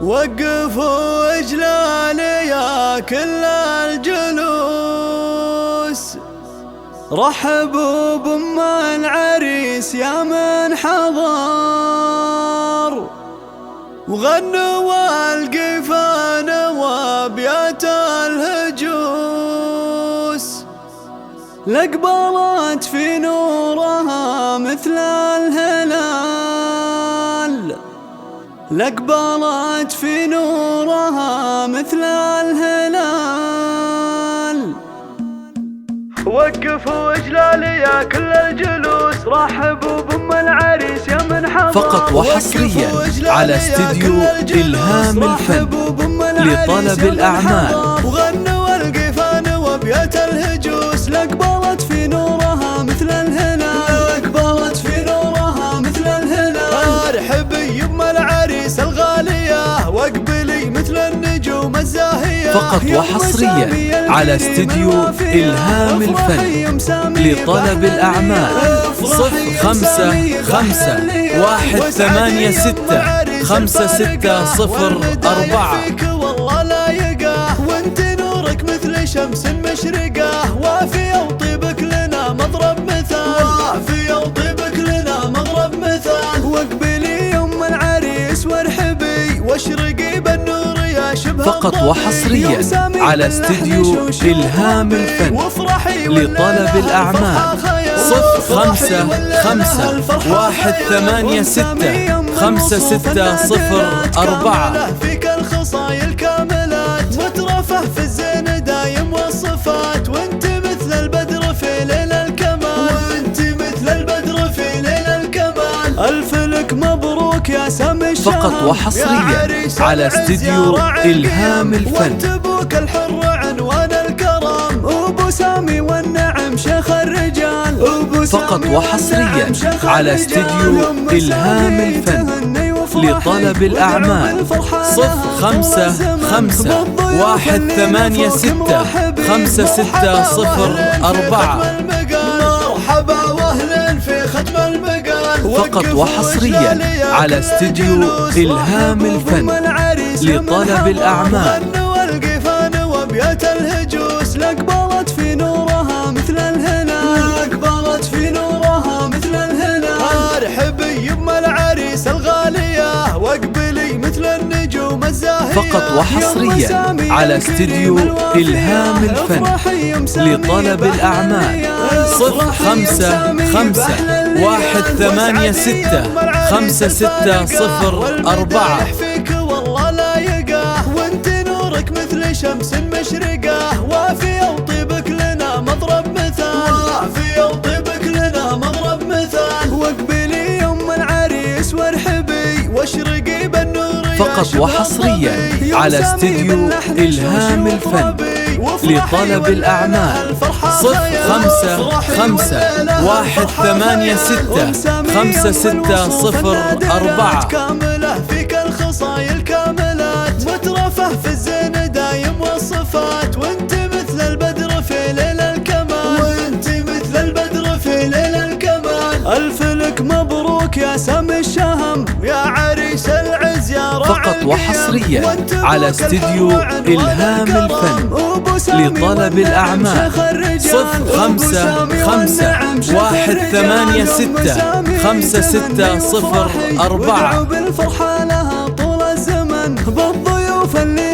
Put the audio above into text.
وقفوا إجلالي يا كل الجلوس، رحبوا بأم العريس يا من حضر، وغنوا والقفان وابيات الهجوس، لقبلت في نورها مثل الهلال، لقبلت في نورها مثل الهلال. وقفوا إجلالي يا كل الجلوس، رحبوا بأم العريس يا من حضر. فقط وحصريا على استديو إلهام الفن لطلب الأعمال. وغنوا القفان وابيات الهجوس، لقبلت في نورها مثل الهلال، لقبلت في نورها مثل الهلال. ارحبي يم العريس الغالية واقبلي مثل النجوم الزاهية. فقط وحصريا على استديو إلهام الفن لطلب الأعمال. 0551865604. والله لايقة وانت نورك مثل شمس مشرقة، وافية وطيبك لنا مضرب مثال، وافية وطيبك لنا مضرب مثال. واقبلي يم العريس وارحبي واشرقي بالنور يا شبه. فقط وحصريا على استديو إلهام الفن لطلب الأعمال. 0551865604. فيك الخصايا الكاملات وترفه في الزين دايم والصفات، وانت مثل البدر في ليل الكمال، وانت مثل البدر في ليل الكمال. الف لك مبروك يا سامي الشام. فقط وحصريا على استديو إلهام الفن. وانت ابوك الحر عنوان الكرم، وابو سامي والنعم شيخ الرجال. فقط وحصريا على استديو إلهام الفن لطلب الأعمال. 0551865604. مرحبا واهلا في ختم المقال. فقط وحصريا على استديو إلهام الفن لطلب الأعمال. والقفان وابيات الهجوس، لقبلت في نورها مثل الهلال، لقبلت في نورها مثل الهلال. ارحبي يم العريس الغالية واقبلي مثل النجوم الزاهية. فقط وحصريا على استديو إلهام الفن لطلب الأعمال. 0551865604. فيك والله لايقة وانت نورك مثل شمس مشرقة، وافية وطيبك لنا مضرب مثال، وافية وطيبك لنا مضرب مثال. واقبلي يم العريس وارحبي واشرقي بالنور. فقط وحصريا على استديو إلهام الفن لطلب الأعمال. 0551865604. كاملة فيك الخصايا الكاملات وترفه في الزين دايم والصفات، وانت مثل البدر في ليل الكمال، وانت مثل البدر في ليل الكمال. الف لك مبروك يا سامي الشهم يا عريس العز يا راعي. فقط وحصريا على استديو إلهام الفن لطلب الأعمال. 0551865604. بالفرحة لها طول الزمن، بالضيوف اللي